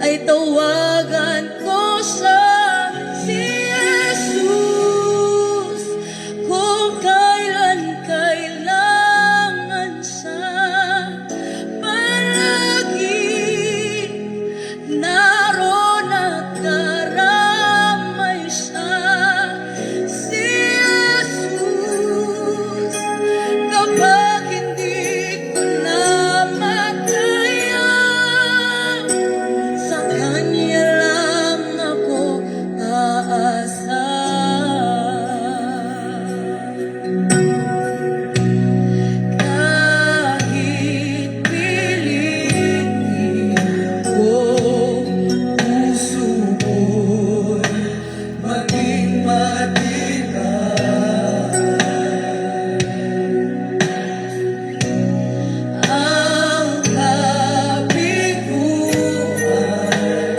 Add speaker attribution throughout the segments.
Speaker 1: ay tawagan ko siya, si Jesus. Kung kailan kailangan siya, palagi naroon at karamay siya, si Jesus. Kapag hindi ko na makaya, sa Kanya lang ako aasa. Kahit pilitin ko, puso ko'y maging ang kabiguan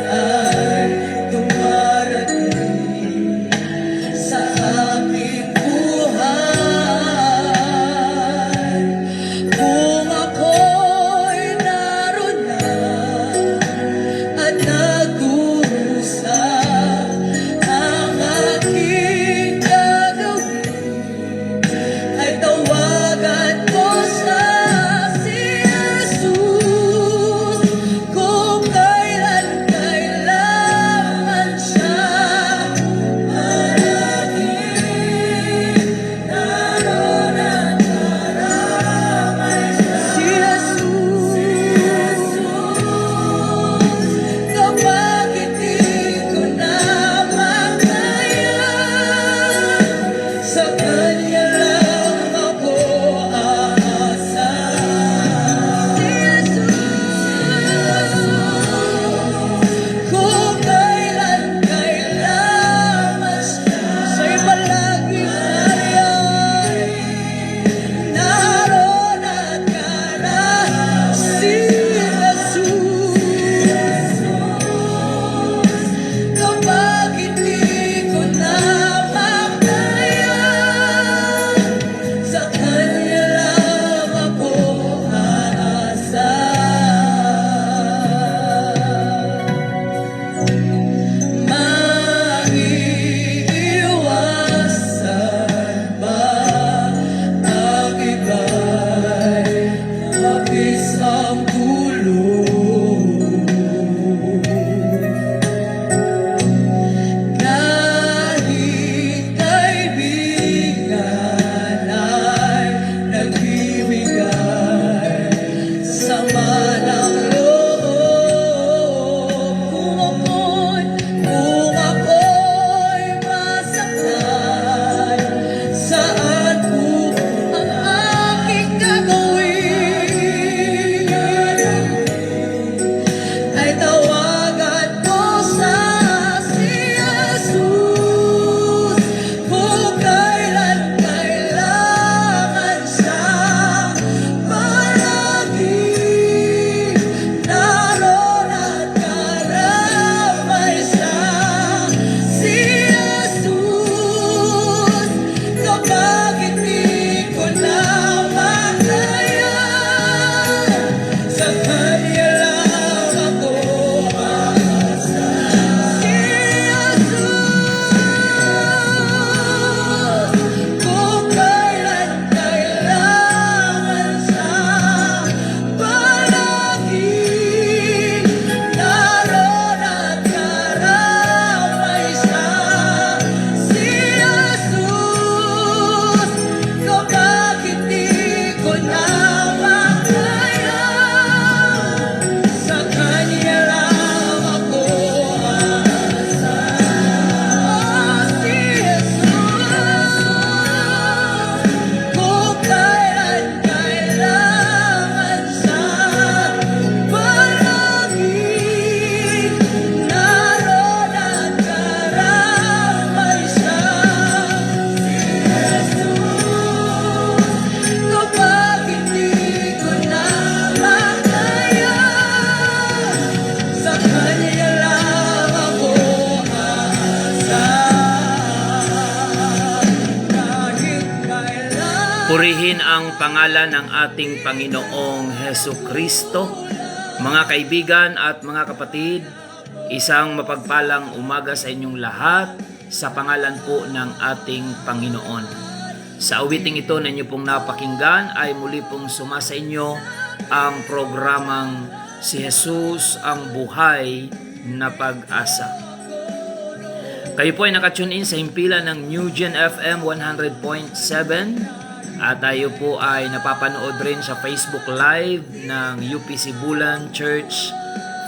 Speaker 1: ay dumarating sa aking buhay. Kung ako'y naroon na at nagdurusa, ang aking gagawin ay tawagan ko siya, si Jesus. Kung kailan kailangan siya, palaging naroon at karamay siya, si Jesus. Kapag hindi ko na makaya, sa Kanya lang ako aasa, si Jesus. Kung kailan kailangan siya, siya'y palaging nariyan, naroon at karamay, si Jesus. Kapag hindi ko na makaya, sa Kanya lang ako aasa. Maiiwasan ba ang iba'y mapis ang dulo? Kahit kaibigan ay nagbibigay sama ng loob, kung ako'y masaktan, saan po ang aking gagawin? Ay tawagan ko sa si Jesus. Kung kailan kailangan siya, palaging naroon at karamay siya, si Jesus. Kapag hindi ko na makaya, sa Kanya lang ako aasa, si Jesus. Kung kailan kailangan siya, palaging naroon at karamay siya, si Jesus. Kapag hindi ko na makaya, sa Kanya lang ako aasa, si Jesus. Kung kailan kailangan siya, palaging naroon at karamay siya, si Jesus. Kapag hindi ko na makaya, sa Kanya lang ako aasa. Kahit kailan
Speaker 2: Purihin ang pangalan ng ating Panginoong Hesus Kristo. Mga kaibigan at mga kapatid, Isang mapagpalang umaga sa inyong lahat sa pangalan po ng ating Panginoon. Sa awiting ito na inyo pong napakinggan ay muli pong sumasa inyo ang programang Si Jesus ang Buhay na Pag-asa. Kayo po ay nakatune in sa himpilan ng New Gen FM 100.7 at tayo po ay napapanood rin sa Facebook Live ng UPC Bulan Church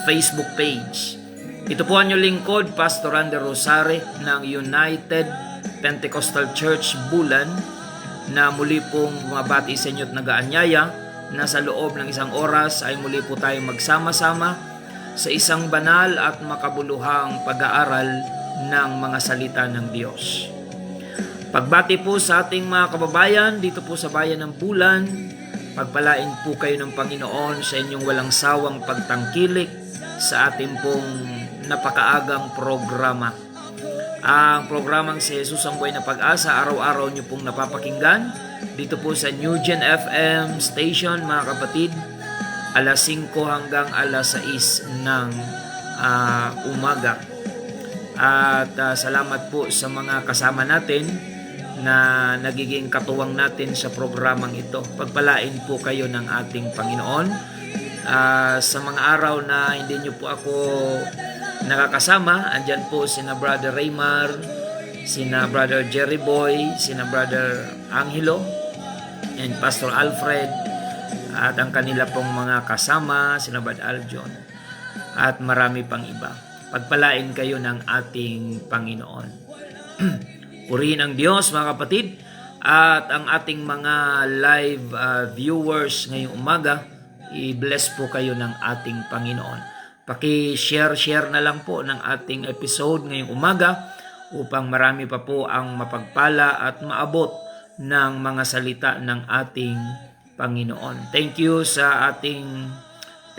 Speaker 2: Facebook page. Ito po ang inyong lingkod, Pastor Ander Rosare ng United Pentecostal Church Bulan na muli pong mabati sa inyo at nagaanyaya na sa loob ng isang oras ay muli po tayong magsama-sama sa isang banal at makabuluhang pag-aaral ng mga salita ng Diyos. Pagbati po sa ating mga kababayan dito po sa bayan ng Bulan, pagpalain po kayo ng Panginoon sa inyong walang sawang pagtangkilik sa ating pong napakaagang programa. Ang programang Si Jesus ang Buhay na Pag-asa, araw-araw nyo pong napapakinggan dito po sa New Gen FM station, mga kapatid, alas 5 hanggang alas 6 ng umaga. At salamat po sa mga kasama natin na nagiging katuwang natin sa programang ito. Pagpalain po kayo ng ating Panginoon. Sa mga araw na hindi nyo po ako nakakasama, andyan po sina Brother Raymar, sina Brother Jerry Boy, sina Brother Angelo, and Pastor Alfred, at ang kanila pong mga kasama, sina Brother Aljon, at marami pang iba. Pagpalain kayo ng ating Panginoon. Purihin ang Diyos, mga kapatid, at ang ating mga live viewers ngayong umaga, i-bless po kayo ng ating Panginoon. Paki-share na lang po ng ating episode ngayong umaga upang marami pa po ang mapagpala at maabot ng mga salita ng ating Panginoon. Thank you sa ating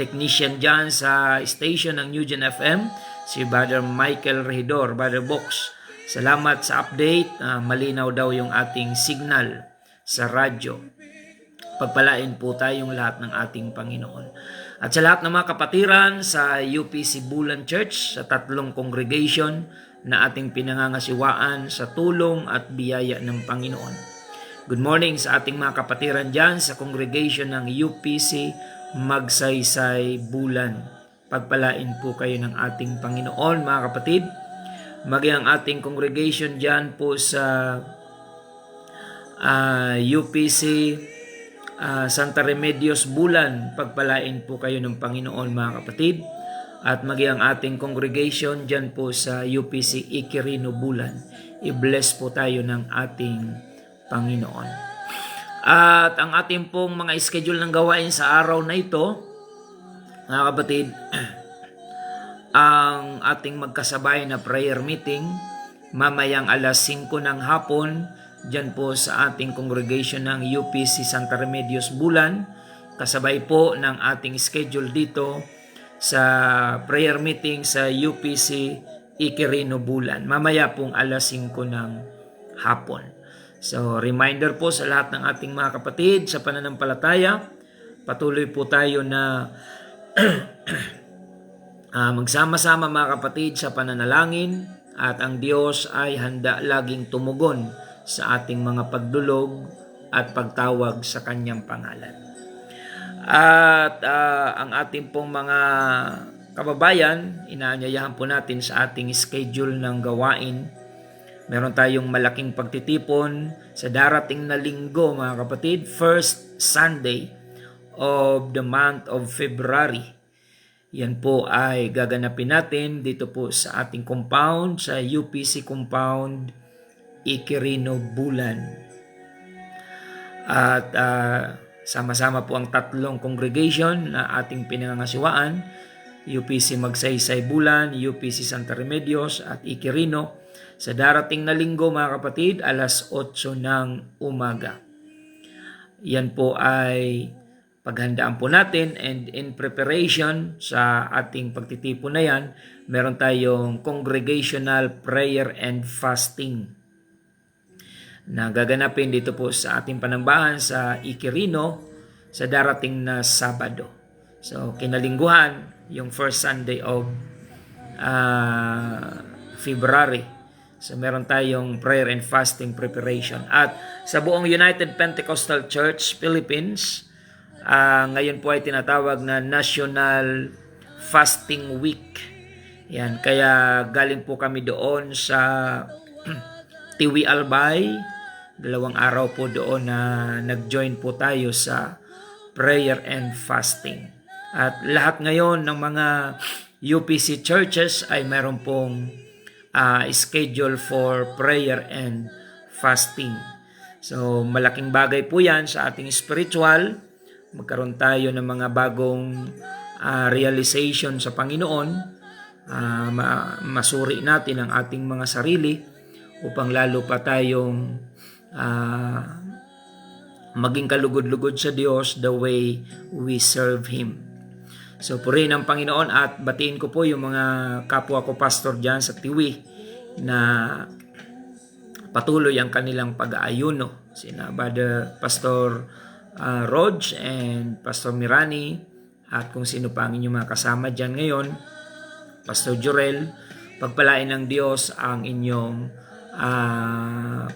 Speaker 2: technician dyan sa station ng New Gen FM, si Brother Michael Regidor, Brother Box. Salamat sa update. Malinaw daw yung ating signal sa radyo. Pagpalain po tayong lahat ng ating Panginoon. At sa lahat ng mga kapatiran sa UPC Bulan Church, sa 3 congregation na ating pinangangasiwaan sa tulong at biyaya ng Panginoon. Good morning sa ating mga kapatiran dyan sa congregation ng UPC Magsaysay Bulan. Pagpalain po kayo ng ating Panginoon, mga kapatid. Maging ang ating congregation dyan po sa UPC Santa Remedios Bulan, pagpalain po kayo ng Panginoon, mga kapatid. At maging ang ating congregation dyan po sa UPC Iquirino Bulan, i-bless po tayo ng ating Panginoon. At ang ating pong mga schedule ng gawain sa araw na ito, mga kapatid, ang ating magkasabay na prayer meeting mamayang alas 5 ng hapon dyan po sa ating congregation ng UPC Santa Remedios Bulan, kasabay po ng ating schedule dito sa prayer meeting sa UPC Iquirino Bulan, mamaya pong alas 5 ng hapon. So reminder po sa lahat ng ating mga kapatid sa pananampalataya, patuloy po tayo na magsama-sama, mga kapatid, sa pananalangin, at ang Diyos ay handa laging tumugon sa ating mga pagdulog at pagtawag sa Kanyang pangalan. At ang ating pong mga kababayan, inaanyayahan po natin sa ating schedule ng gawain. Meron tayong malaking pagtitipon sa darating na linggo, mga kapatid, first Sunday of the month of February. Yan po ay gaganapin natin dito po sa ating compound, sa UPC compound Iquirino Bulan. At sama-sama po ang 3 congregation na ating pinangangasiwaan, UPC Magsaysay Bulan, UPC Santa Remedios at Iquirino, sa darating na linggo, mga kapatid, alas 8 ng umaga. Yan po ay paghandaan po natin, and in preparation sa ating pagtitipon na yan, meron tayong congregational prayer and fasting na gaganapin dito po sa ating panambahan sa Iquirino sa darating na Sabado. So, kinalingguhan, yung first Sunday of February. So meron tayong prayer and fasting preparation. At sa buong United Pentecostal Church Philippines, ngayon po ay tinatawag na National Fasting Week. Yan, kaya galing po kami doon sa Tiwi Albay. 2 araw po doon na nag-join po tayo sa prayer and fasting. At lahat ngayon ng mga UPC churches ay meron pong schedule for prayer and fasting. So malaking bagay po yan sa ating spiritual. Magkaroon tayo ng mga bagong realization sa Panginoon. Masuri natin ang ating mga sarili upang lalo pa tayong maging kalugod-lugod sa Diyos the way we serve Him. So purihin ang Panginoon at batiin ko po yung mga kapwa ko pastor dyan sa Tiwi na patuloy ang kanilang pag-aayuno. Sina Brother Pastor Rog and Pastor Mirani at kung sino pa ang inyong mga kasama dyan ngayon, Pastor Jorel, pagpalain ng Diyos ang inyong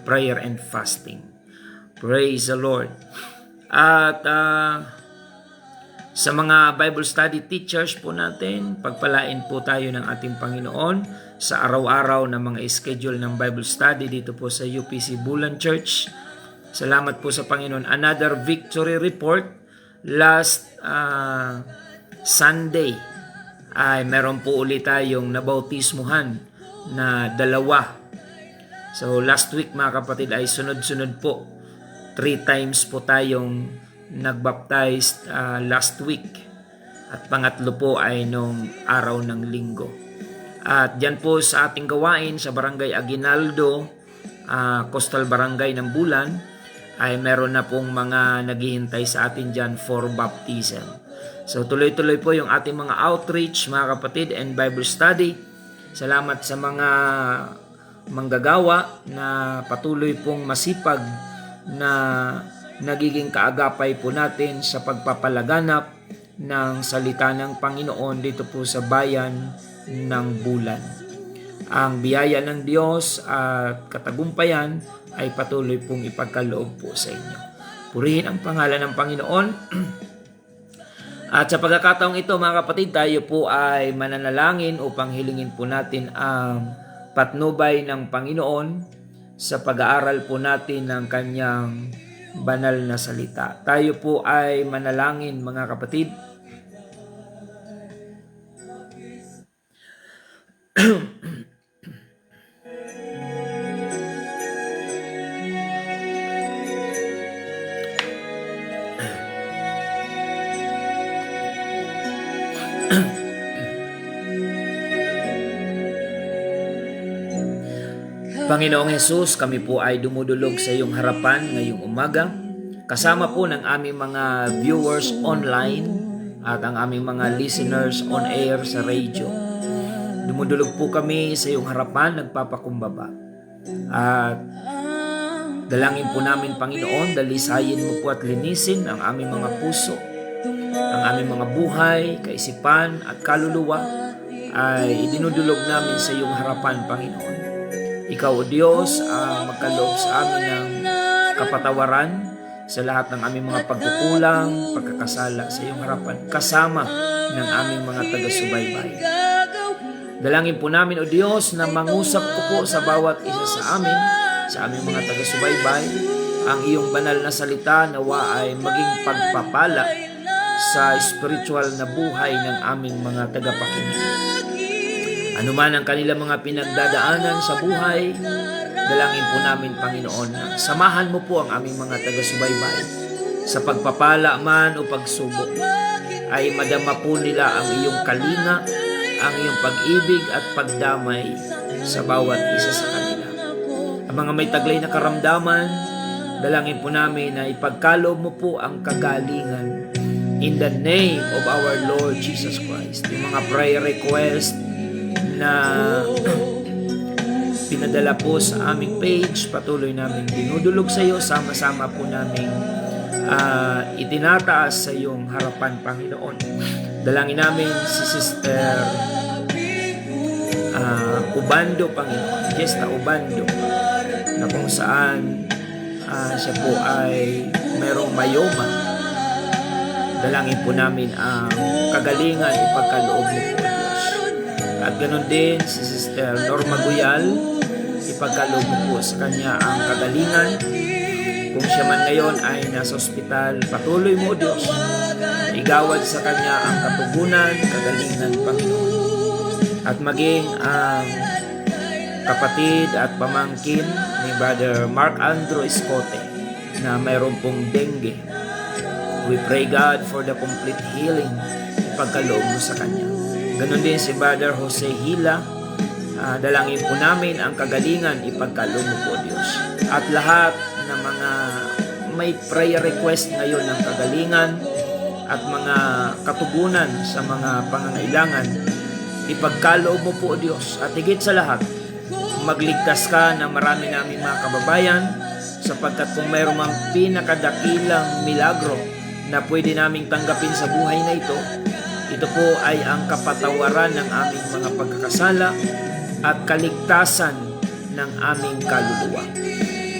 Speaker 2: prayer and fasting. Praise the Lord. At sa mga Bible study teachers po natin, pagpalain po tayo ng ating Panginoon sa araw-araw na mga schedule ng Bible study dito po sa UPC Bulan Church. Salamat po sa Panginoon. Another victory report. Last Sunday ay meron po ulit tayong nabautismuhan na 2. So last week mga kapatid ay sunod-sunod po. 3 times po tayong nagbaptize last week. At pangatlo po ay nung araw ng linggo. At dyan po sa ating gawain sa Barangay Aguinaldo, Coastal Barangay ng Bulan, ay meron na pong mga naghihintay sa atin dyan for baptism. So tuloy-tuloy po yung ating mga outreach mga kapatid and Bible study. Salamat sa mga manggagawa na patuloy pong masipag na nagiging kaagapay po natin sa pagpapalaganap ng salita ng Panginoon dito po sa bayan ng Bulan. Ang biyaya ng Diyos at katagumpayan ay patuloy pong ipagkaloob po sa inyo. Purihin ang pangalan ng Panginoon. At sa pagkakataong ito mga kapatid, tayo po ay mananalangin upang hilingin po natin ang patnubay ng Panginoon sa pag-aaral po natin ng kanyang banal na salita. Tayo po ay manalangin mga kapatid. Panginoong Hesus, kami po ay dumudulog sa iyong harapan ngayong umaga. Kasama po ng aming mga viewers online at ang aming mga listeners on air sa radio. Dumudulog po kami sa iyong harapan, nagpapakumbaba. At dalangin po namin, Panginoon, dalisayin mo po at linisin ang aming mga puso, ang aming mga buhay, kaisipan at kaluluwa ay idinudulog namin sa iyong harapan, Panginoon. Ikaw, O Diyos, ang magkaloob sa amin ng kapatawaran sa lahat ng aming mga pagkukulang, pagkakasala sa iyong harapan, kasama ng aming mga taga-subaybay. Dalangin po namin, O Diyos, na mangusap ko po sa bawat isa sa aming mga taga-subaybay, ang iyong banal na salita nawa ay maging pagpapala sa spiritual na buhay ng aming mga tagapakinig. Ano man ang kanilang mga pinagdadaanan sa buhay, dalangin po namin, Panginoon, na samahan mo po ang aming mga taga-subaybay sa pagpapala man o pagsubok, ay madama po nila ang iyong kalinga, ang iyong pag-ibig at pagdamay sa bawat isa sa kanila. Ang mga may taglay na karamdaman, dalangin po namin na ipagkaloob mo po ang kagalingan in the name of our Lord Jesus Christ. Yung mga prayer request na pinadala po sa aming page, patuloy namin dinudulog sa iyo, sama-sama po namin itinataas sa iyong harapan, Panginoon. Dalangin namin si Sister Ubando, Panginoon. Fiesta Ubando, na kung saan siya po ay merong mayoma. Dalangin po namin ang kagalingan ipagkaloob mo po, Diyos. At ganoon din si Sister Norma Guyal, ipagkaloob mo po sa kanya ang kagalingan. Kung siya man ngayon ay nasa ospital, patuloy mo, Diyos. Igawad sa kanya ang katugunan, kagalingan, Panginoon. At maging ang kapatid at pamangkin ni Brother Mark Andrew Escote na mayroon pong dengue. We pray, God, for the complete healing, ipagkaloob mo sa kanya. Ganon din si Brother Jose Hila, dalangin po namin ang kagalingan, ipagkaloob mo po, Diyos. At lahat ng mga may prayer request ngayon ng kagalingan at mga katugunan sa mga pangangailangan, ipagkaloob mo po, Diyos. At higit sa lahat, magligtas ka na marami naming mga kababayan, sapagkat kung mayroong mang pinakadakilang milagro na pwede naming tanggapin sa buhay na ito po ay ang kapatawaran ng aming mga pagkakasala at kaligtasan ng aming kaluluwa.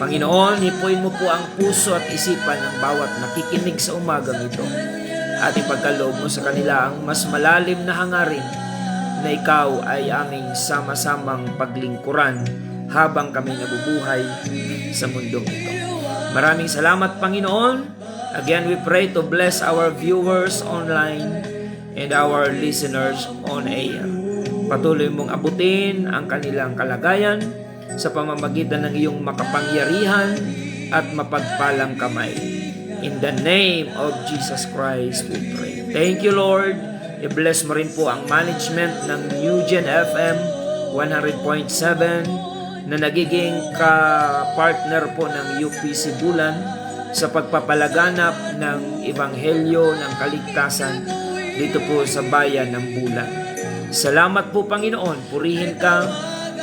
Speaker 2: Panginoon, hipuin mo po ang puso at isipan ng bawat nakikinig sa umagang ito at ipagkaloob mo sa kanila ang mas malalim na hangarin na ikaw ay aming sama-samang paglingkuran habang kami nabubuhay sa mundong ito. Maraming salamat, Panginoon. Again, we pray to bless our viewers online and our listeners on air. Patuloy mong abutin ang kanilang kalagayan sa pamamagitan ng iyong makapangyarihan at mapagpalang kamay. In the name of Jesus Christ, we pray. Thank you, Lord. I-bless mo rin po ang management ng New Gen FM 100.7 na nagiging ka-partner po ng UPC Bulan sa pagpapalaganap ng Ebanghelyo ng Kaligtasan dito po sa bayan ng Bulan. Salamat po, Panginoon. Purihin ka.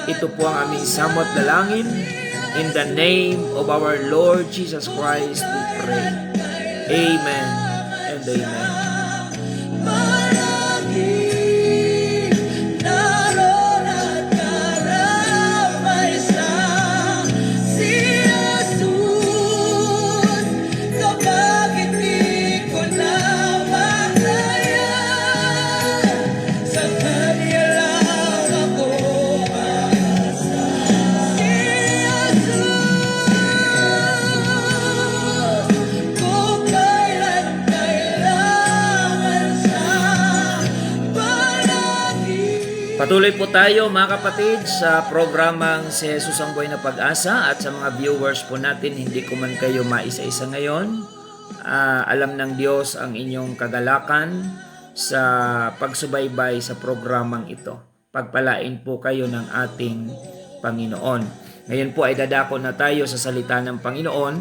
Speaker 2: Ito po ang aming samot dalangin. In the name of our Lord Jesus Christ, we pray. Amen and amen. Patuloy po tayo, mga kapatid, sa programang Si Jesus ang Buhay na Pag-asa. At sa mga viewers po natin, hindi ko man kayo maisa-isa ngayon, alam ng Diyos ang inyong kagalakan sa pagsubaybay sa programang ito. Pagpalain po kayo ng ating Panginoon. Ngayon po ay dadako na tayo sa salita ng Panginoon,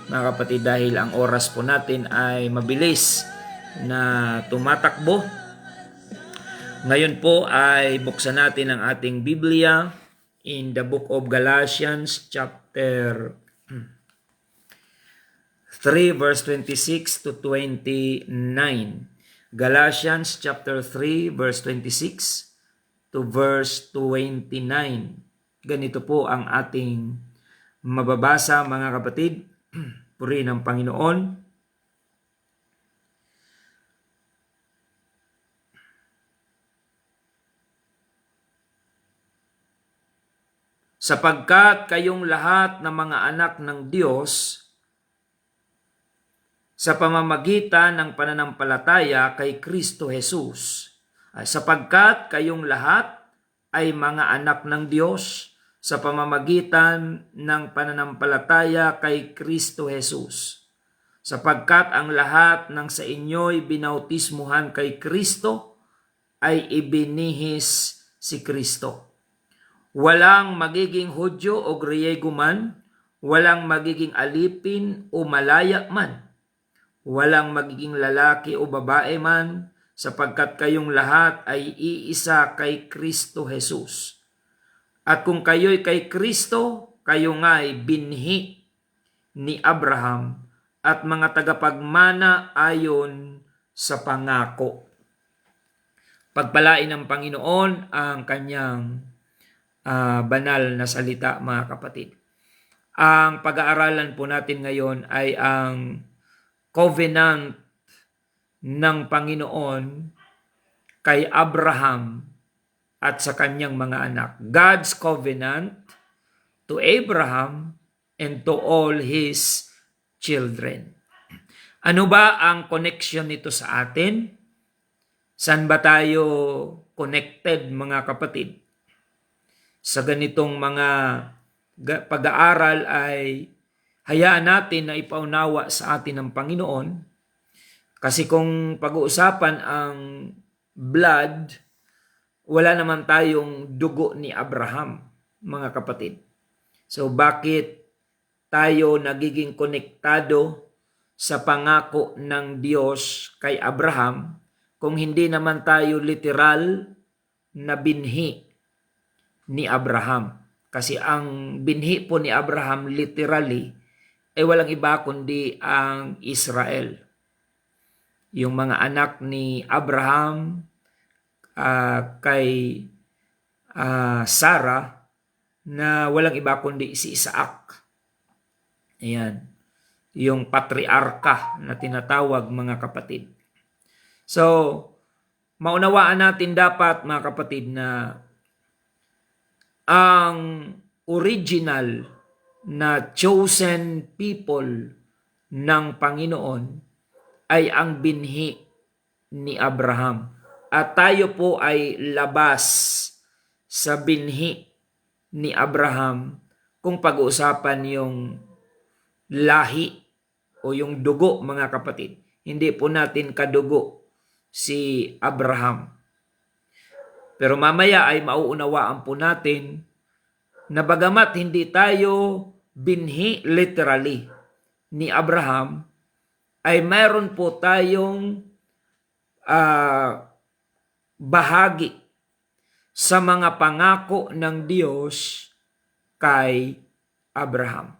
Speaker 2: mga kapatid, dahil ang oras po natin ay mabilis na tumatakbo. Ngayon po ay buksan natin ang ating Biblia in the book of Galatians chapter 3 verse 26 to 29. Galatians chapter 3 verse 26 to verse 29. Ganito po ang ating mababasa, mga kapatid. Purihin ang Panginoon. Sapagkat kayong lahat ng mga anak ng Diyos sa pamamagitan ng pananampalataya kay Kristo Jesus. Sapagkat kayong lahat ay mga anak ng Diyos sa pamamagitan ng pananampalataya kay Kristo Jesus. Sapagkat ang lahat ng sa inyo'y binautismuhan kay Kristo ay ibinihis si Kristo. Walang magiging Hudyo o Griego man, walang magiging alipin o malaya man, walang magiging lalaki o babae man, sapagkat kayong lahat ay iisa kay Kristo Jesus. At kung kayo'y kay Kristo, kayo nga'y binhi ni Abraham at mga tagapagmana ayon sa pangako. Pagpalain ng Panginoon ang kanyang banal na salita, mga kapatid. Ang pag-aaralan po natin ngayon ay ang covenant ng Panginoon kay Abraham at sa kanyang mga anak. God's covenant to Abraham and to all his children. Ano ba ang connection nito sa atin? Saan ba tayo connected, mga kapatid? Sa ganitong mga pag-aaral ay hayaan natin na ipaunawa sa atin ng Panginoon. Kasi kung pag-uusapan ang blood, wala naman tayong dugo ni Abraham, mga kapatid. So bakit tayo nagiging konektado sa pangako ng Diyos kay Abraham kung hindi naman tayo literal na binhi ni Abraham? Kasi ang binhi po ni Abraham literally ay walang iba kundi ang Israel. Yung mga anak ni Abraham kay Sarah na walang iba kundi si Isaac. Ayan. Yung patriarka na tinatawag, mga kapatid. So, maunawaan natin dapat, mga kapatid, na ang original na chosen people ng Panginoon ay ang binhi ni Abraham. At tayo po ay labas sa binhi ni Abraham kung pag-uusapan yung lahi o yung dugo, mga kapatid. Hindi po natin kadugo si Abraham. Pero mamaya ay mauunawaan po natin na bagamat hindi tayo binhi literally ni Abraham, ay mayroon po tayong bahagi sa mga pangako ng Diyos kay Abraham.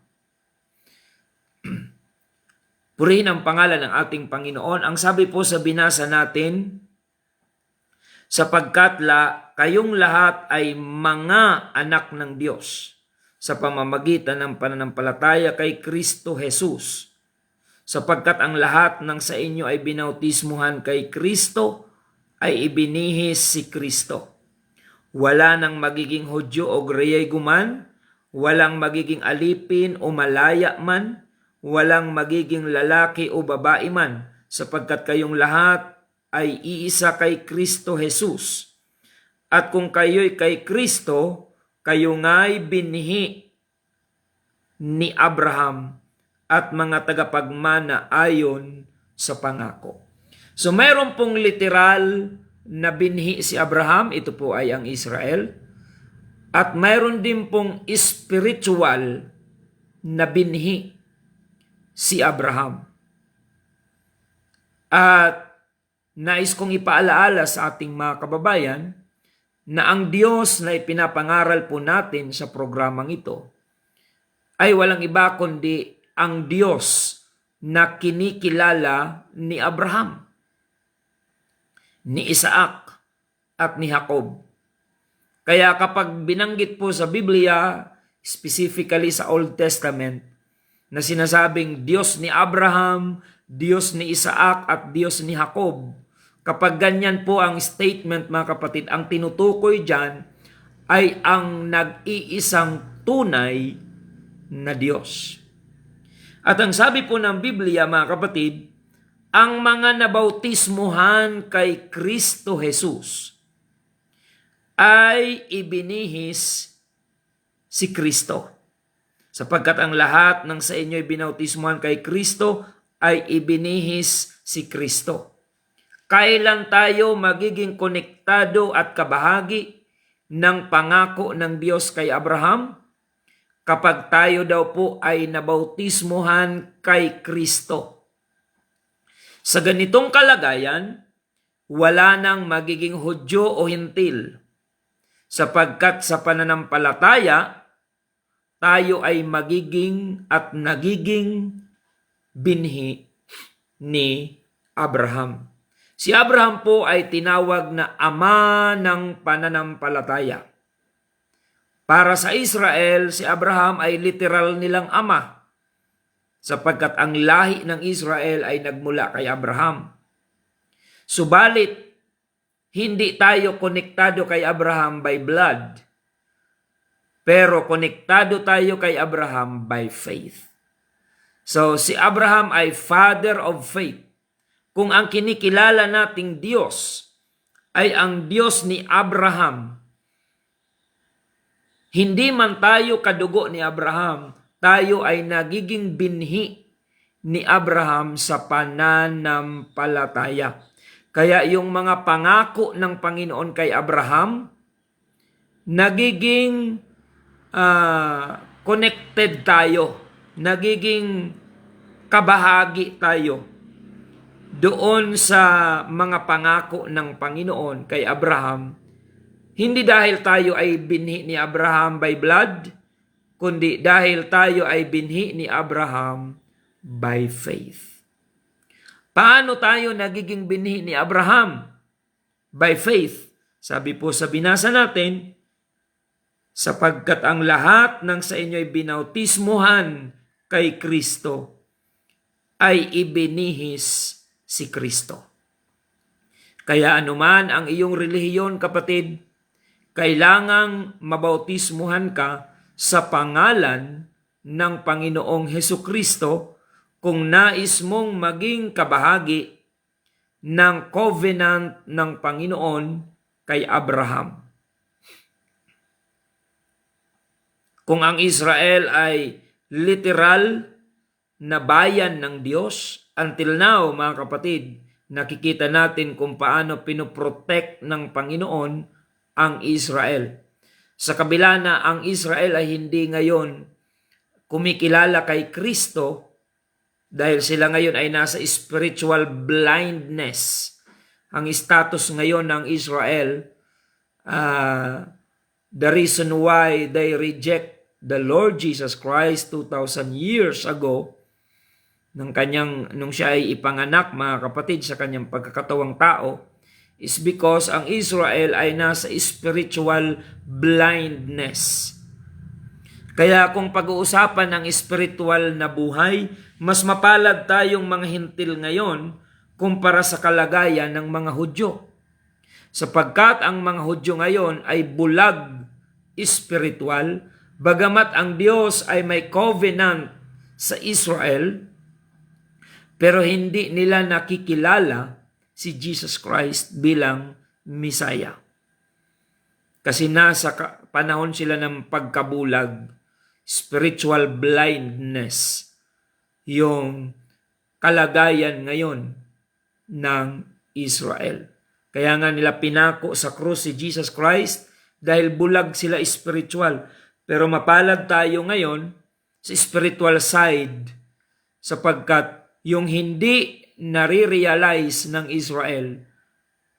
Speaker 2: Purihin ang pangalan ng ating Panginoon. Ang sabi po sa binasa natin, sapagkat kayong lahat ay mga anak ng Diyos sa pamamagitan ng pananampalataya kay Kristo Jesus. Sapagkat ang lahat ng sa inyo ay binautismuhan kay Kristo, ay ibinihis si Kristo. Wala nang magiging Hudyo o Griyego man, walang magiging alipin o malaya man, walang magiging lalaki o babae man, sapagkat kayong lahat ay iisa kay Kristo Jesus. At kung kayo'y kay Kristo, kayo nga'y binhi ni Abraham at mga tagapagmana ayon sa pangako. So mayroon pong literal na binhi si Abraham, ito po ay ang Israel. At mayroon din pong spiritual na binhi si Abraham. At nais kong ipaalaala sa ating mga kababayan na ang Diyos na ipinapangaral po natin sa programang ito ay walang iba kundi ang Diyos na kinikilala ni Abraham, ni Isaac at ni Jacob. Kaya kapag binanggit po sa Biblia, specifically sa Old Testament, na sinasabing Diyos ni Abraham, Diyos ni Isaac at Diyos ni Jacob, kapag ganyan po ang statement, mga kapatid, ang tinutukoy dyan ay ang nag-iisang tunay na Diyos. At ang sabi po ng Biblia, mga kapatid, ang mga nabautismuhan kay Kristo Jesus ay ibinihis si Kristo. Sapagkat ang lahat ng sa inyo ay binautismuhan kay Kristo ay ibinihis si Kristo. Kailan tayo magiging konektado at kabahagi ng pangako ng Diyos kay Abraham? Kapag tayo daw po ay nabautismuhan kay Kristo. Sa ganitong kalagayan, wala nang magiging Hudyo o Hintil, sapagkat sa pananampalataya, tayo ay magiging at nagiging binhi ni Abraham. Si Abraham po ay tinawag na ama ng pananampalataya. Para sa Israel, si Abraham ay literal nilang ama, sapagkat ang lahi ng Israel ay nagmula kay Abraham. Subalit, hindi tayo konektado kay Abraham by blood, pero konektado tayo kay Abraham by faith. So, si Abraham ay father of faith. Kung ang kinikilala nating Diyos ay ang Diyos ni Abraham, hindi man tayo kadugo ni Abraham, tayo ay nagiging binhi ni Abraham sa pananampalataya. Kaya yung mga pangako ng Panginoon kay Abraham, nagiging connected tayo, nagiging kabahagi tayo doon sa mga pangako ng Panginoon kay Abraham. Hindi dahil tayo ay binhi ni Abraham by blood, kundi dahil tayo ay binhi ni Abraham by faith. Paano tayo nagiging binhi ni Abraham? By faith. Sabi po sa binasa natin, sapagkat ang lahat ng sa inyo ay binautismuhan kay Kristo, ay ibinihis si Kristo. Kaya anuman ang iyong relihiyon, kapatid, kailangang mabautismuhan ka sa pangalan ng Panginoong Hesukristo kung nais mong maging kabahagi ng covenant ng Panginoon kay Abraham. Kung ang Israel ay literal na bayan ng Diyos, until now, mga kapatid, nakikita natin kung paano pinoprotect ng Panginoon ang Israel. Sa kabila na ang Israel ay hindi ngayon kumikilala kay Kristo, dahil sila ngayon ay nasa spiritual blindness. Ang status ngayon ng Israel, the reason why they reject the Lord Jesus Christ 2,000 years ago, nung siya ay ipanganak, mga kapatid, sa kanyang pagkakatawang tao, is because ang Israel ay nasa spiritual blindness. Kaya kung pag-uusapan ng spiritual na buhay, mas mapalad tayong mga hintil ngayon kumpara sa kalagayan ng mga Hudyo. Sapagkat ang mga Hudyo ngayon ay bulag spiritual, bagamat ang Diyos ay may covenant sa Israel, pero hindi nila nakikilala si Jesus Christ bilang Messiah. Kasi nasa panahon sila ng pagkabulag, spiritual blindness, yung kalagayan ngayon ng Israel. Kaya nga nila pinako sa krus si Jesus Christ dahil bulag sila spiritual. Pero mapalad tayo ngayon sa spiritual side, sapagkat yung hindi nare-realize ng Israel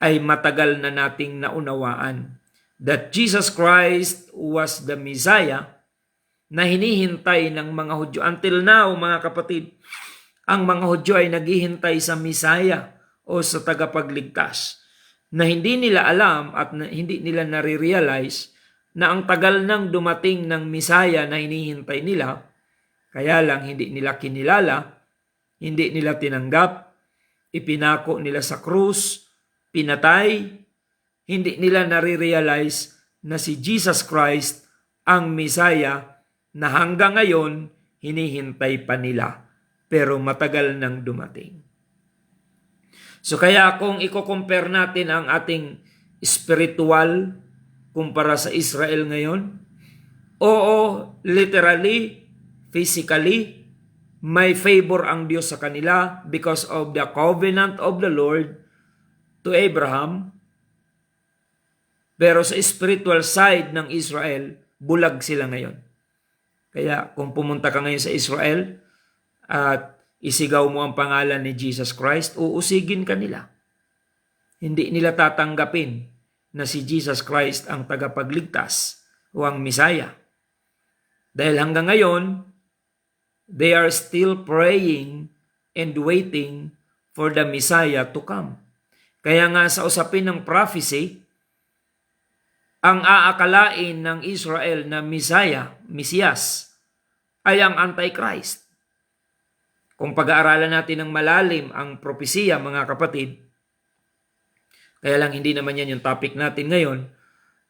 Speaker 2: ay matagal na nating naunawaan that Jesus Christ was the Messiah na hinihintay ng mga Hudyo. Until now, mga kapatid, ang mga Hudyo ay naghihintay sa Messiah o sa tagapagligtas na hindi nila alam at hindi nila nare-realize na ang tagal nang dumating ng Messiah na hinihintay nila, kaya lang hindi nila kinilala, hindi nila tinanggap, ipinako nila sa krus, pinatay, hindi nila nare-realize na si Jesus Christ ang Messiah na hanggang ngayon hinihintay pa nila, pero matagal nang dumating. So kaya kung i-compare natin ang ating spiritual kumpara sa Israel ngayon, oo, literally, physically, may favor ang Diyos sa kanila because of the covenant of the Lord to Abraham. Pero sa spiritual side ng Israel, bulag sila ngayon. Kaya kung pumunta ka ngayon sa Israel at isigaw mo ang pangalan ni Jesus Christ, uusigin ka nila. Hindi nila tatanggapin na si Jesus Christ ang tagapagligtas o ang Messiah. Dahil hanggang ngayon, they are still praying and waiting for the Messiah to come. Kaya nga sa usapin ng prophecy, ang aakalain ng Israel na Mesiyas, ay ang Antichrist. Kung pag-aaralan natin ng malalim ang propesiya, mga kapatid, kaya lang hindi naman yan yung topic natin ngayon,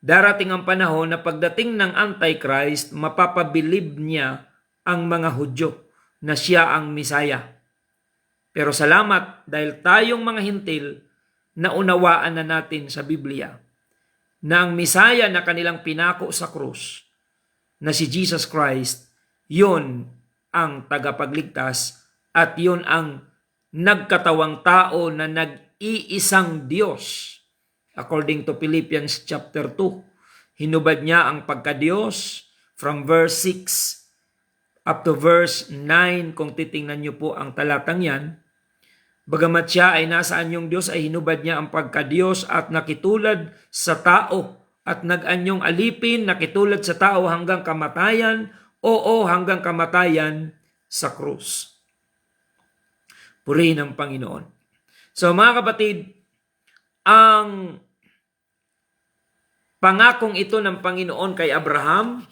Speaker 2: darating ang panahon na pagdating ng Antichrist, mapapabilib niya ang mga Hudyo na siya ang Mesaya. Pero salamat dahil tayong mga hintil, naunawaan na natin sa Biblia na ang Mesaya na kanilang pinako sa krus, na si Jesus Christ, yun ang tagapagligtas at yun ang nagkatawang tao na nag-iisang Diyos. According to Philippians chapter 2, hinubad niya ang pagka-Diyos from verse 6 up to verse 9. Kung titingnan niyo po ang talatang yan, bagamat siya ay nasa anyong Diyos, ay hinubad niya ang pagka-Diyos at nakitulad sa tao at nag-anyong alipin, nakitulad sa tao hanggang kamatayan, hanggang kamatayan sa krus. Purihin ang Panginoon. So mga kapatid, ang pangakong ito ng Panginoon kay Abraham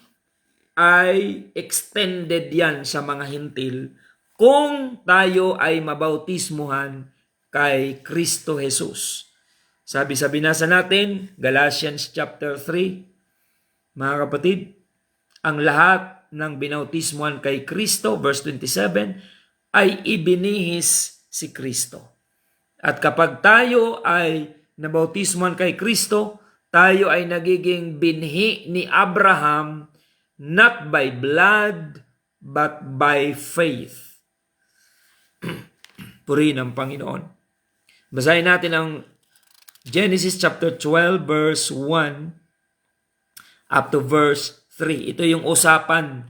Speaker 2: ay extended yan sa mga hintil kung tayo ay mabautismuhan kay Kristo Jesus. Sabi sa binasa natin, Galatians chapter 3, mga kapatid, ang lahat ng binautismuhan kay Kristo, verse 27, ay ibinihis si Kristo. At kapag tayo ay nabautismuhan kay Kristo, tayo ay nagiging binhi ni Abraham, not by blood, but by faith. Purihin ang Panginoon. Basahin natin ang Genesis chapter 12 verse 1 up to verse 3. Ito yung usapan.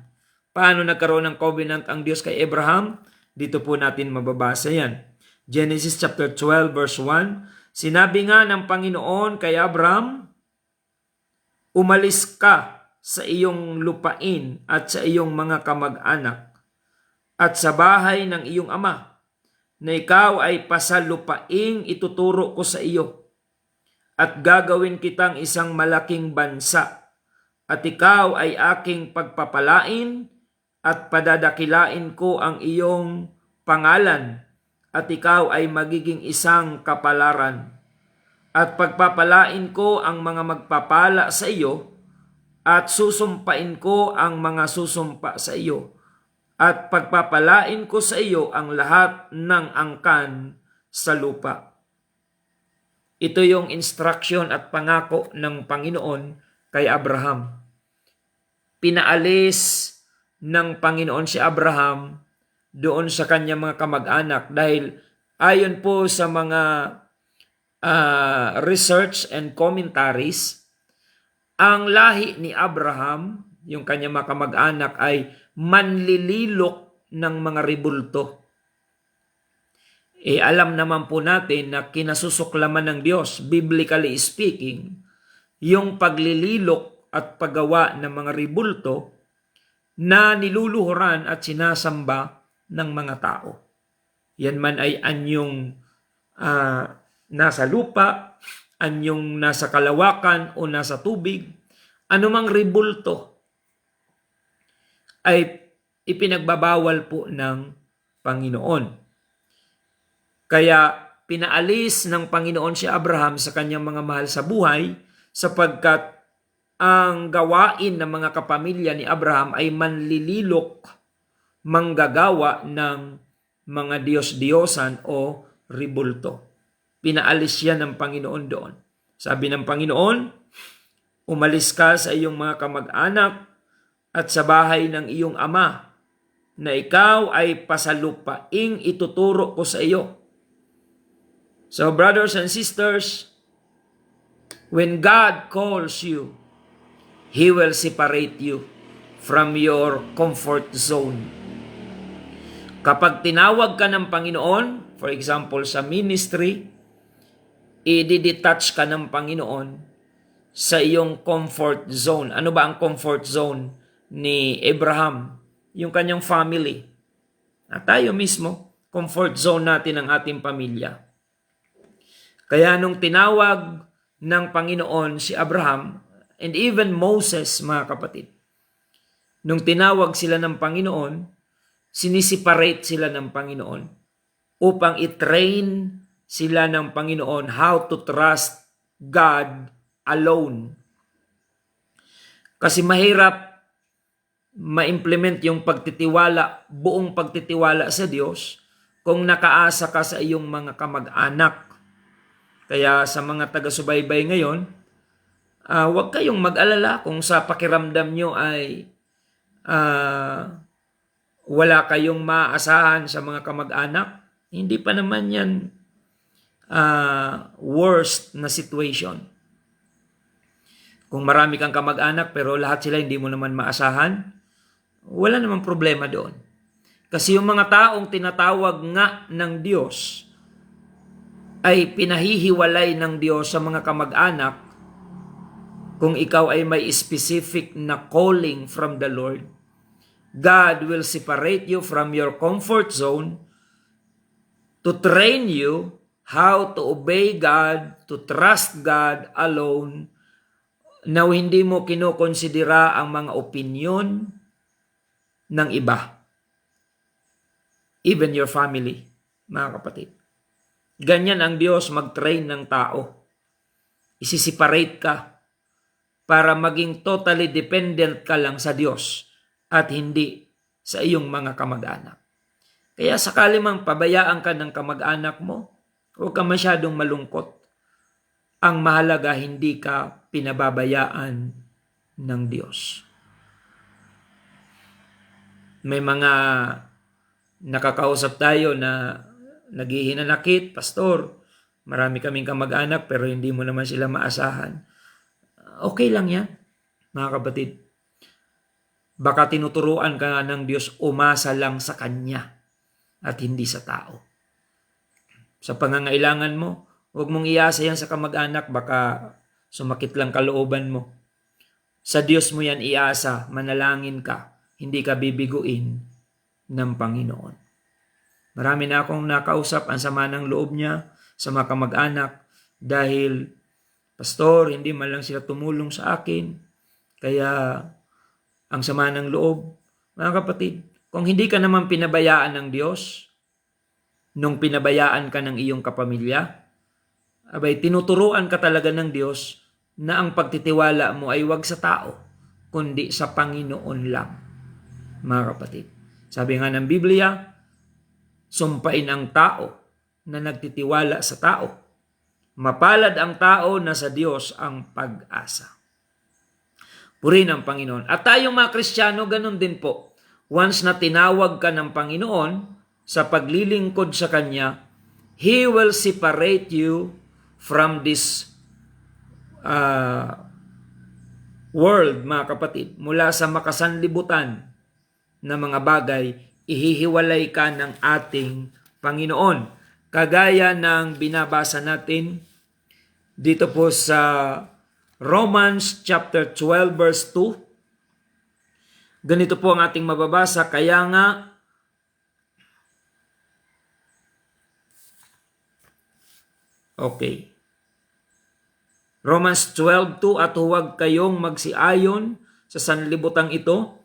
Speaker 2: Paano nagkaroon ng covenant ang Diyos kay Abraham? Dito po natin mababasa yan. Genesis chapter 12 verse 1. Sinabi nga ng Panginoon kay Abraham, umalis ka sa iyong lupain at sa iyong mga kamag-anak at sa bahay ng iyong ama, na ikaw ay pasalupaing ituturo ko sa iyo, at gagawin kitang isang malaking bansa, at ikaw ay aking pagpapalain, at padadakilain ko ang iyong pangalan, at ikaw ay magiging isang kapalaran. At pagpapalain ko ang mga magpapala sa iyo, at susumpain ko ang mga susumpa sa iyo, at pagpapalain ko sa iyo ang lahat ng angkan sa lupa. Ito yung instruction at pangako ng Panginoon kay Abraham. Pinaalis ng Panginoon si Abraham doon sa kanyang mga kamag-anak dahil ayon po sa mga research and commentaries, ang lahi ni Abraham, yung kanyang mga kamag-anak, ay manlililok ng mga ribulto. Alam naman po natin na kinasusuklaman ng Diyos, biblically speaking, yung paglililok at paggawa ng mga ribulto na niluluhuran at sinasamba ng mga tao. Yan man ay anyong nasa lupa, anyong nasa kalawakan o nasa tubig, anumang ribulto ay ipinagbabawal po ng Panginoon. Kaya pinaalis ng Panginoon si Abraham sa kanyang mga mahal sa buhay sapagkat ang gawain ng mga kapamilya ni Abraham ay manlililok, manggagawa ng mga Diyos-Diyosan o ribulto. Pinaalis yan ng Panginoon doon. Sabi ng Panginoon, umalis ka sa iyong mga kamag-anak at sa bahay ng iyong ama, na ikaw ay pasalupaing ituturo ko sa iyo. So brothers and sisters, when God calls you, He will separate you from your comfort zone. Kapag tinawag ka ng Panginoon, for example sa ministry, i-detach ka ng Panginoon sa iyong comfort zone. Ano ba ang comfort zone ni Abraham? Yung kanyang family. At tayo mismo, comfort zone natin ang ating pamilya. Kaya nung tinawag ng Panginoon si Abraham, and even Moses, mga kapatid. Nung tinawag sila ng Panginoon, sinisiparate sila ng Panginoon upang i-train sila ng Panginoon how to trust God alone. Kasi mahirap ma-implement yung pagtitiwala, buong pagtitiwala sa Diyos kung nakaasa ka sa iyong mga kamag-anak. Kaya sa mga taga-subaybay ngayon, huwag kayong mag-alala kung sa pakiramdam nyo ay wala kayong maaasahan sa mga kamag-anak. Hindi pa naman yan worst na situation. Kung marami kang kamag-anak pero lahat sila hindi mo naman maasahan, wala namang problema doon. Kasi yung mga taong tinatawag nga ng Diyos ay pinahihiwalay ng Diyos sa mga kamag-anak kung ikaw ay may specific na calling from the Lord. God will separate you from your comfort zone to train you how to obey God, to trust God alone, na hindi mo kinokonsidera ang mga opinyon ng iba. Even your family, mga kapatid. Ganyan ang Diyos mag-train ng tao. Isiseparate ka para maging totally dependent ka lang sa Diyos at hindi sa iyong mga kamag-anak. Kaya sakali mang pabayaan ka ng kamag-anak mo, huwag ka masyadong malungkot. Ang mahalaga, hindi ka pinababayaan ng Diyos. May mga nakakausap tayo na naghihinanakit, Pastor, marami kaming kamag-anak pero hindi mo naman sila maasahan. Okay lang yan, mga kapatid. Baka tinuturuan ka ng Diyos, umasa lang sa Kanya at hindi sa tao. Sa pangangailangan mo, huwag mong iasa yan sa kamag-anak, baka sumakit lang kalooban mo. Sa Diyos mo yan iasa, manalangin ka, hindi ka bibiguin ng Panginoon. Marami na akong nakausap, ang sama ng loob niya sa mga kamag-anak dahil, Pastor, hindi man lang sila tumulong sa akin, kaya ang sama ng loob. Mga kapatid, kung hindi ka naman pinabayaan ng Diyos, nung pinabayaan ka ng iyong kapamilya, abay, tinuturuan ka talaga ng Diyos na ang pagtitiwala mo ay wag sa tao, kundi sa Panginoon lang, mga kapatid. Sabi nga ng Biblia, sumpain ang tao na nagtitiwala sa tao. Mapalad ang tao na sa Diyos ang pag-asa. Purihin ang Panginoon. At tayong mga Kristiyano, ganun din po. Once na tinawag ka ng Panginoon sa paglilingkod sa Kanya, He will separate you from this world, mga kapatid. Mula sa makasanlibutan na mga bagay, ihihiwalay ka ng ating Panginoon. Kagaya ng binabasa natin dito po sa Romans chapter 12 verse 2. Ganito po ang ating mababasa, kaya nga okay. Romans 12:2, at huwag kayong magsiayon sa sanlibutang ito,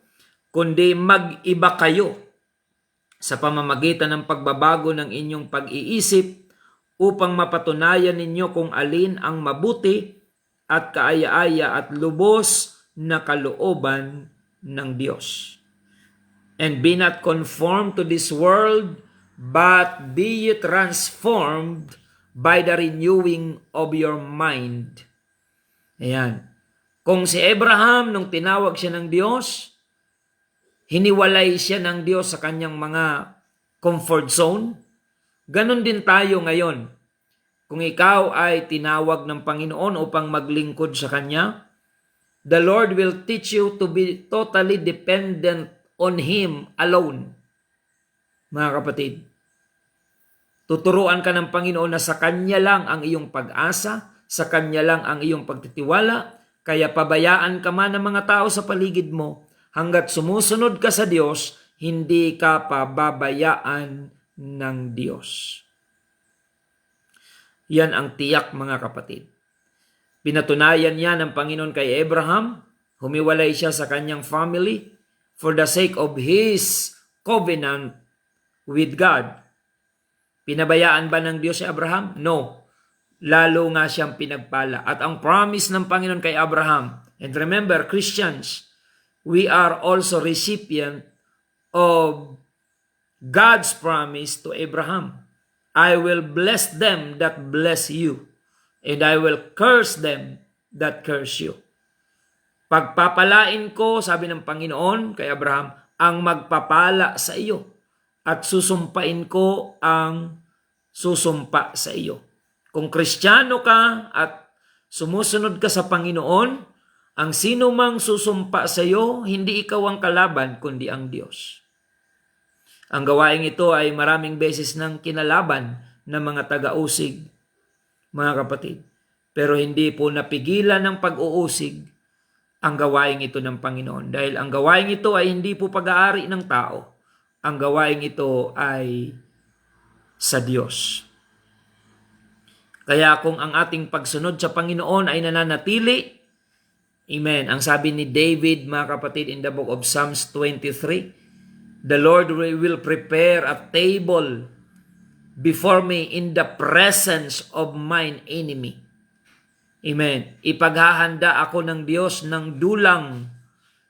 Speaker 2: kundi mag-iba kayo sa pamamagitan ng pagbabago ng inyong pag-iisip upang mapatunayan ninyo kung alin ang mabuti at kaaya-aya at lubos na kalooban ng Diyos. And be not conformed to this world, but be ye transformed by the renewing of your mind. Ayan. Kung si Abraham, nung tinawag siya ng Diyos, hiniwalay siya ng Diyos sa kanyang mga comfort zone, ganon din tayo ngayon. Kung ikaw ay tinawag ng Panginoon upang maglingkod sa Kanya, the Lord will teach you to be totally dependent on Him alone. Mga kapatid, tuturuan ka ng Panginoon na sa Kanya lang ang iyong pag-asa, sa Kanya lang ang iyong pagtitiwala, kaya pabayaan ka man ng mga tao sa paligid mo, hanggat sumusunod ka sa Diyos, hindi ka pababayaan ng Diyos. Yan ang tiyak, mga kapatid. Pinatunayan niya ng Panginoon kay Abraham. Humiwalay siya sa kanyang family for the sake of his covenant with God. Pinabayaan ba ng Diyos si Abraham? No. Lalo nga siyang pinagpala. At ang promise ng Panginoon kay Abraham, and remember, Christians, we are also recipient of God's promise to Abraham. I will bless them that bless you, and I will curse them that curse you. Pagpapalain ko, sabi ng Panginoon kay Abraham, ang magpapala sa iyo, at susumpain ko ang susumpa sa iyo. Kung Kristiyano ka at sumusunod ka sa Panginoon, ang sino mang susumpa sa iyo, hindi ikaw ang kalaban, kundi ang Diyos. Ang gawaing ito ay maraming beses nang kinalaban ng mga taga-usig, mga kapatid. Pero hindi po napigilan ng pag-uusig ang gawaing ito ng Panginoon. Dahil ang gawaing ito ay hindi po pag-aari ng tao. Ang gawaing ito ay sa Diyos. Kaya kung ang ating pagsunod sa Panginoon ay nananatili, amen, ang sabi ni David, mga kapatid, in the book of Psalms 23, the Lord will prepare a table before me in the presence of mine enemy. Amen. Ipaghahanda ako ng Diyos ng dulang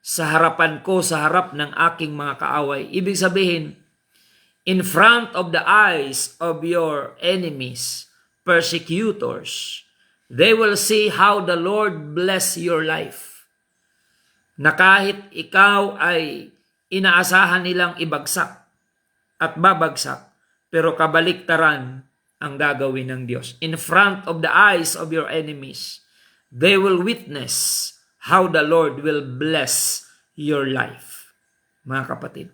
Speaker 2: sa harapan ko, sa harap ng aking mga kaaway. Ibig sabihin, in front of the eyes of your enemies, persecutors, they will see how the Lord bless your life. Na kahit ikaw ay inaasahan nilang ibagsak at babagsak, pero kabaliktaran ang gagawin ng Diyos. In front of the eyes of your enemies, they will witness how the Lord will bless your life. Mga kapatid,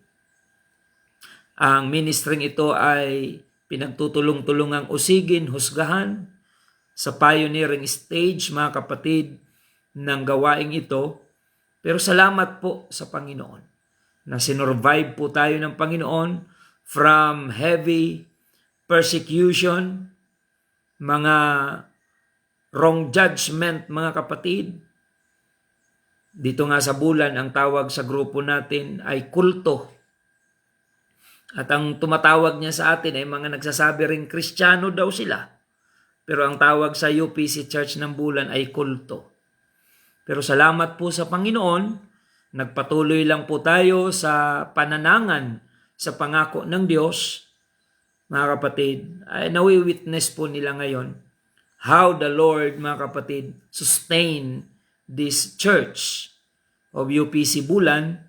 Speaker 2: ang ministering ito ay pinagtutulong-tulungang usigin, husgahan sa pioneering stage, mga kapatid, ng gawaing ito. Pero salamat po sa Panginoon na sinurvive po tayo ng Panginoon from heavy persecution, mga wrong judgment, mga kapatid. Dito nga sa Bulan, ang tawag sa grupo natin ay kulto. At ang tumatawag niya sa atin ay mga nagsasabi ring Kristiyano daw sila. Pero ang tawag sa UPC Church ng Bulan ay kulto. Pero salamat po sa Panginoon, nagpatuloy lang po tayo sa pananangan sa pangako ng Diyos. Mga kapatid, ay nawi-witness po nila ngayon how the Lord, mga kapatid, sustain this church of UPC Bulan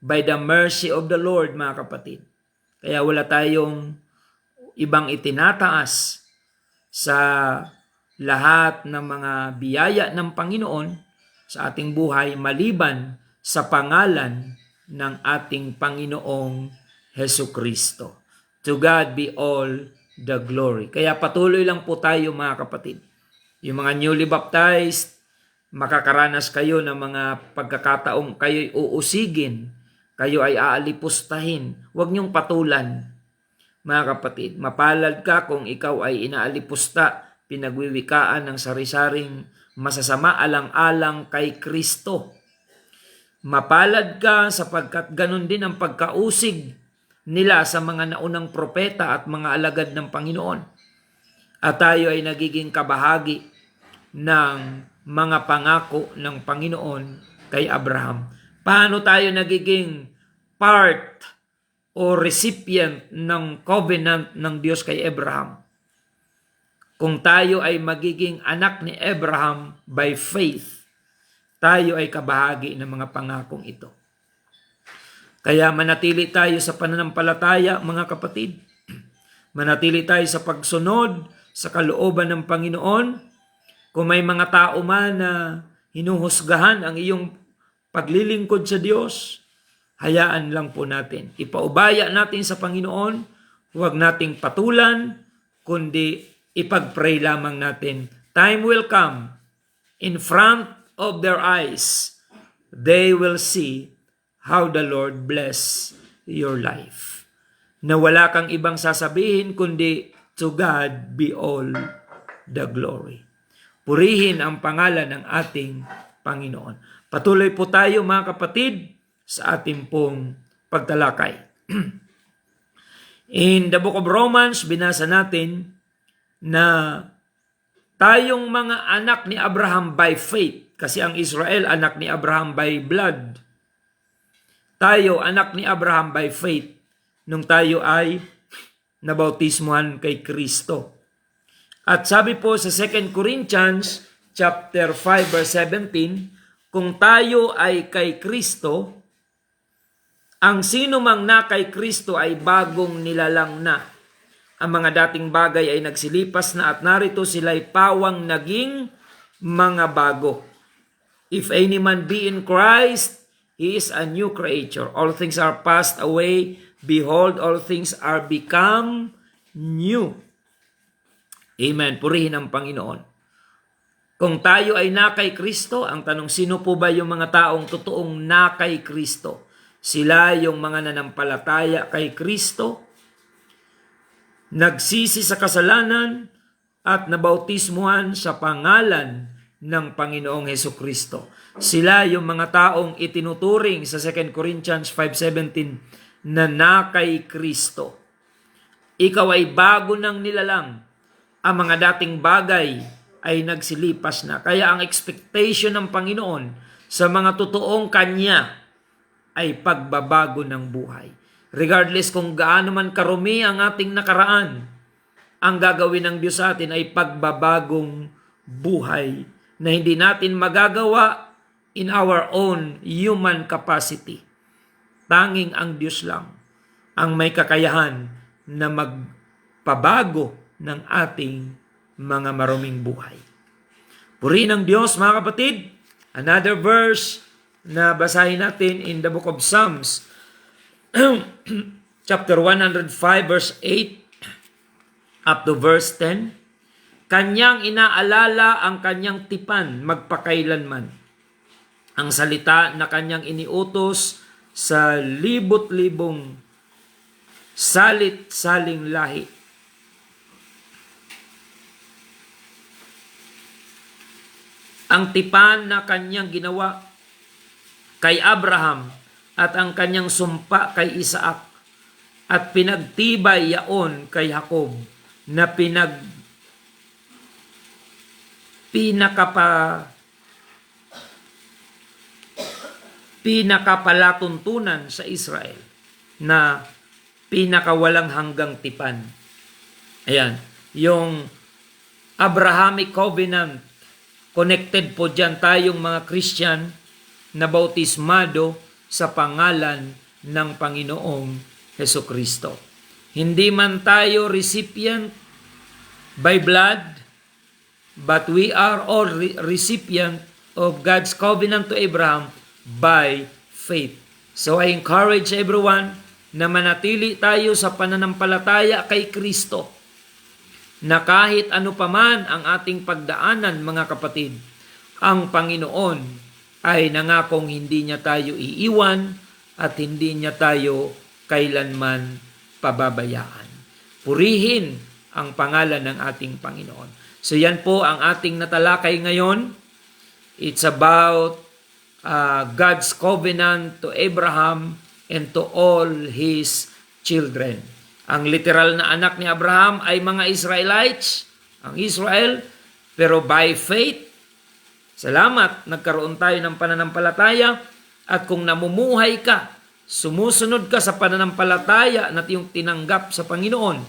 Speaker 2: by the mercy of the Lord, mga kapatid. Kaya wala tayong ibang itinataas sa lahat ng mga biyaya ng Panginoon sa ating buhay maliban sa pangalan ng ating Panginoong Hesukristo. To God be all the glory. Kaya patuloy lang po tayo, mga kapatid. Yung mga newly baptized, makakaranas kayo ng mga pagkakataong kayo'y uusigin, kayo ay aalipustahin. Huwag niyong patulan, mga kapatid. Mapalad ka kung ikaw ay inaalipusta, pinagwiwikaan ng sari-saring masasama alang-alang kay Kristo. Mapalad ka sapagkat ganun din ang pagkausig nila sa mga naunang propeta at mga alagad ng Panginoon. At tayo ay nagiging kabahagi ng mga pangako ng Panginoon kay Abraham. Paano tayo nagiging part o recipient ng covenant ng Diyos kay Abraham? Kung tayo ay magiging anak ni Abraham by faith, tayo ay kabahagi ng mga pangakong ito. Kaya manatili tayo sa pananampalataya, mga kapatid. Manatili tayo sa pagsunod sa kalooban ng Panginoon. Kung may mga tao man na hinuhusgahan ang iyong paglilingkod sa Diyos, hayaan lang po natin. Ipaubaya natin sa Panginoon, huwag nating patulan, kundi ipag-pray lamang natin. Time will come, in front of their eyes, they will see how the Lord bless your life. Na wala kang ibang sasabihin, kundi to God be all the glory. Purihin ang pangalan ng ating Panginoon. Patuloy po tayo mga kapatid sa ating pong pagtalakay. In the book of Romans, binasa natin na tayong mga anak ni Abraham by faith, kasi ang Israel anak ni Abraham by blood. Tayo anak ni Abraham by faith nung tayo ay nabautismuhan kay Kristo. At sabi po sa 2 Corinthians chapter 5 verse 17, kung tayo ay kay Kristo, ang sino mang na kay Kristo ay bagong nilalang na. Ang mga dating bagay ay nagsilipas na at narito sila'y pawang naging mga bago. If any man be in Christ, he is a new creature. All things are passed away. Behold, all things are become new. Amen. Purihin ang Panginoon. Kung tayo ay na kay Kristo, ang tanong, sino po ba yung mga taong totoong na kay Kristo? Sila yung mga nanampalataya kay Kristo, nagsisi sa kasalanan, at nabautismuhan sa pangalan ng Panginoong Hesukristo. Sila yung mga taong itinuturing sa 2 Corinthians 5:17 na kay Kristo. Ikaw ay bago ng nilalang. Ang mga dating bagay ay nagsilipas na. Kaya ang expectation ng Panginoon sa mga totoong Kanya ay pagbabago ng buhay. Regardless kung gaano man karumi ang ating nakaraan, ang gagawin ng Diyos sa atin ay pagbabagong buhay na hindi natin magagawa in our own human capacity. Tanging ang Diyos lang ang may kakayahan na magpabago ng ating mga maruming buhay. Purihin ang Diyos mga kapatid. Another verse na basahin natin in the book of Psalms, chapter 105 verse 8 up to verse 10. Kanyang inaalala ang kanyang tipan magpakailanman. Ang salita na kanyang iniutos sa libot-libong salit-saling lahi. Ang tipan na kanyang ginawa kay Abraham at ang kanyang sumpa kay Isaac at pinagtibay yaon kay Jacob na pinakapalatuntunan sa Israel na pinakawalang hanggang tipan. Ayan, yung Abrahamic Covenant, connected po dyan tayong mga Christian na bautismado sa pangalan ng Panginoong Hesukristo. Hindi man tayo recipient by blood, but we are all recipient of God's covenant to Abraham by faith. So I encourage everyone na manatili tayo sa pananampalataya kay Kristo, na kahit ano paman ang ating pagdaanan mga kapatid, ang Panginoon ay nangakong hindi niya tayo iiwan at hindi niya tayo kailanman pababayaan. Purihin ang pangalan ng ating Panginoon. So yan po ang ating natalakay ngayon. It's about God's covenant to Abraham and to all his children. Ang literal na anak ni Abraham ay mga Israelites, ang Israel, pero by faith, salamat, nagkaroon tayo ng pananampalataya, at kung namumuhay ka, sumusunod ka sa pananampalataya na yung tinanggap sa Panginoon,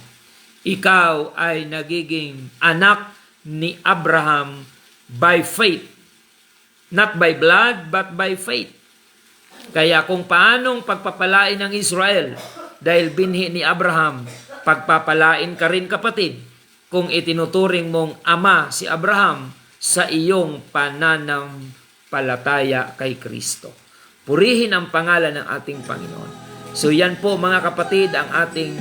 Speaker 2: ikaw ay nagiging anak ni Abraham by faith. Not by blood, but by faith. Kaya kung paanong pagpapalain ng Israel dahil binhi ni Abraham, pagpapalain ka rin kapatid kung itinuturing mong ama si Abraham sa iyong pananampalataya kay Kristo. Purihin ang pangalan ng ating Panginoon. So yan po mga kapatid ang ating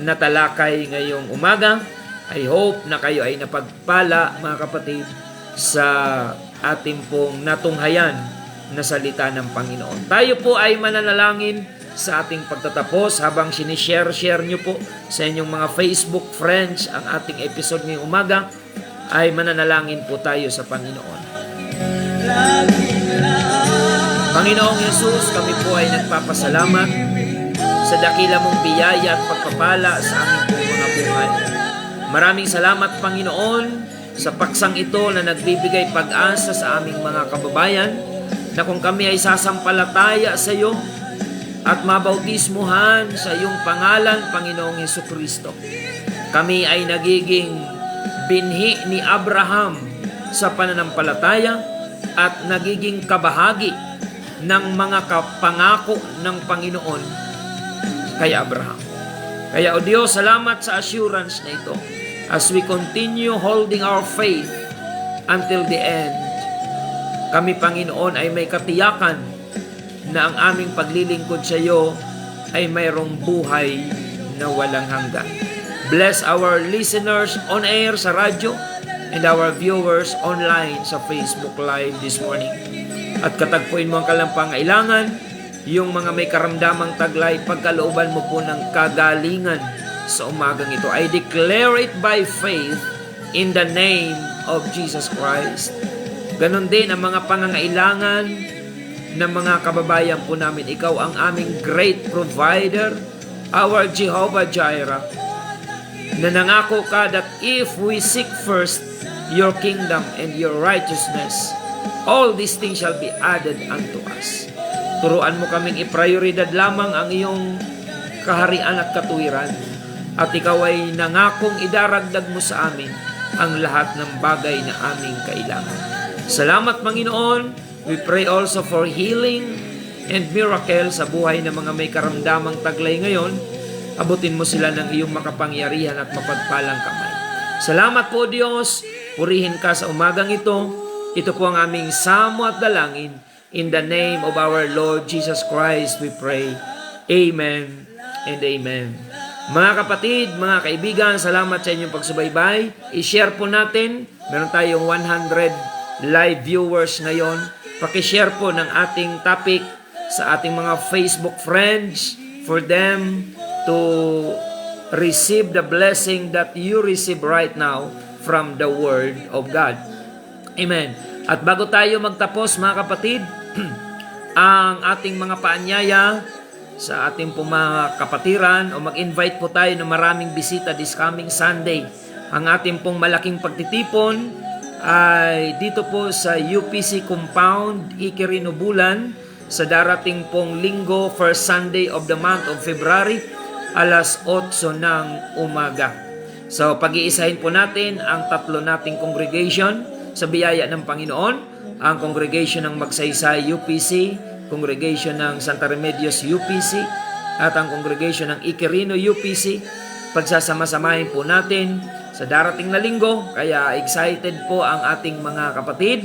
Speaker 2: natalakay ngayong umaga. I hope na kayo ay napagpala mga kapatid sa ating pong natunghayan na salita ng Panginoon. Tayo po ay mananalangin sa ating pagtatapos habang sinishare nyo po sa inyong mga Facebook friends ang ating episode ngayong umaga. ay mananalangin po tayo sa Panginoon. Panginoong Yesus, kami po ay nagpapasalamat sa dakila mong biyaya at pagpapala sa aming pong mga buhay. Maraming salamat, Panginoon, sa paksang ito na nagbibigay pag-asa sa aming mga kababayan na kung kami ay sasampalataya sa iyo at mabautismuhan sa iyong pangalan, Panginoong Jesucristo, kami ay nagiging binhi ni Abraham sa pananampalataya at nagiging kabahagi ng mga kapangako ng Panginoon kay Abraham. Kaya, O Diyos, salamat sa assurance na ito as we continue holding our faith until the end. Kami, Panginoon, ay may katiyakan na ang aming paglilingkod sa iyo ay mayroong buhay na walang hanggan. Bless our listeners on air sa radyo and our viewers online sa Facebook Live this morning. At katagpuin mo ang kanilang pangailangan, yung mga may karamdamang taglay, pagkalooban mo po ng kagalingan sa umagang ito. I declare it by faith in the name of Jesus Christ. Ganon din ang mga pangangailangan ng mga kababayan po namin. Ikaw ang aming great provider, our Jehovah Jireh, na nangako ka that if we seek first your kingdom and your righteousness, all these things shall be added unto us. Turuan mo kaming iprioridad lamang ang iyong kaharian at katuwiran. At ikaw ay nangakong idaragdag mo sa amin ang lahat ng bagay na aming kailangan. Salamat, Panginoon. We pray also for healing and miracle sa buhay ng mga may karamdamang taglay ngayon. Abutin mo sila ng iyong makapangyarihan at mapagpalang kamay. Salamat po, Diyos. Purihin ka sa umagang ito. Ito po ang aming samo at dalangin. In the name of our Lord Jesus Christ, we pray. Amen and amen. Mga kapatid, mga kaibigan, salamat sa inyong pagsubaybay. I-share po natin. Meron tayong 100 live viewers ngayon. Paki-share po ng ating topic sa ating mga Facebook friends for them to receive the blessing that you receive right now from the Word of God. Amen. At bago tayo magtapos, mga kapatid, ang ating mga paanyaya sa ating pong mga kapatiran, o mag-invite po tayo ng maraming bisita this coming Sunday. Ang ating pong malaking pagtitipon ay dito po sa UPC Compound, Iquirino, Bulan, sa darating pong linggo, first Sunday of the month of February, alas 8 ng umaga. So, pag-iisahin po natin ang tatlo nating congregation sa biyaya ng Panginoon, ang congregation ng Magsaysay UPC, congregation ng Santa Remedios UPC, at ang congregation ng Iquirino UPC. Pagsasama-samahin po natin sa darating na linggo, kaya excited po ang ating mga kapatid.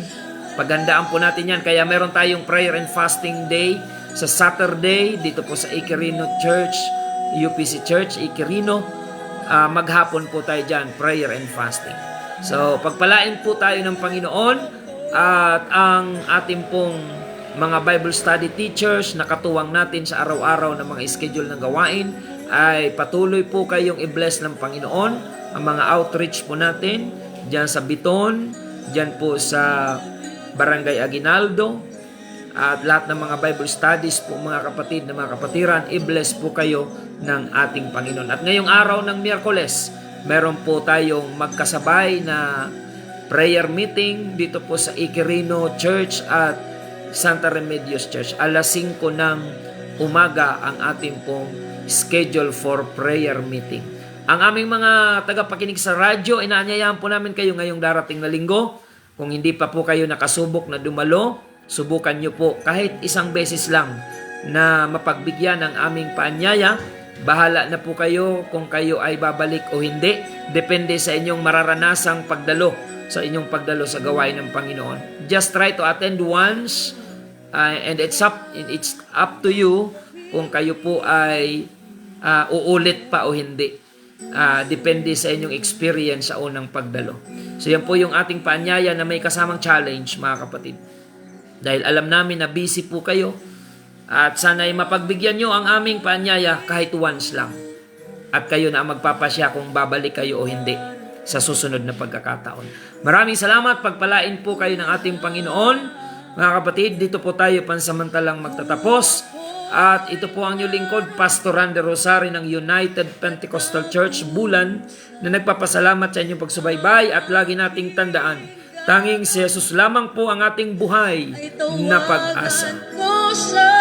Speaker 2: Paghandaan po natin yan, kaya meron tayong prayer and fasting day sa Saturday dito po sa Iquirino Church, UPC Church, Iquirino. Maghapon po tayo dyan, prayer and fasting. So, pagpalain po tayo ng Panginoon at ang ating pong mga Bible study teachers na katuwang natin sa araw-araw na mga schedule ng gawain ay patuloy po kayong i-bless ng Panginoon. Ang mga outreach po natin dyan sa Biton, dyan po sa Barangay Aguinaldo, at lahat ng mga Bible studies po, mga kapatid na mga kapatiran, i-bless po kayo ng ating Panginoon. At ngayong araw ng Miyerkules, meron po tayong magkasabay na prayer meeting dito po sa Iquirino Church at Santa Remedios Church. Alas 5 ng umaga ang ating pong schedule for prayer meeting. Ang aming mga tagapakinig sa radyo, inaanyayahan po namin kayo ngayong darating na linggo. Kung hindi pa po kayo nakasubok na dumalo, subukan nyo po kahit isang beses lang na mapagbigyan ng aming paanyaya. Bahala na po kayo kung kayo ay babalik o hindi. Depende sa inyong mararanasang pagdalo, sa inyong pagdalo sa gawain ng Panginoon. Just try to attend once, and it's up to you kung kayo po ay uulit pa o hindi. Depende sa inyong experience sa unang pagdalo. So yan po yung ating paanyaya na may kasamang challenge, mga kapatid. Dahil alam namin na busy po kayo, at sana'y mapagbigyan nyo ang aming paanyaya kahit once lang. At kayo na ang magpapasya kung babalik kayo o hindi. sa susunod na pagkakataon. Maraming salamat, pagpalain po kayo ng ating Panginoon. Mga kapatid, dito po tayo pansamantalang magtatapos. At ito po ang inyong lingkod, Pastor Randy Rosario ng United Pentecostal Church, Bulan, na nagpapasalamat sa inyong pagsubaybay at lagi nating tandaan, tanging si Jesus lamang po ang ating buhay na pag-asa.
Speaker 1: Ko sa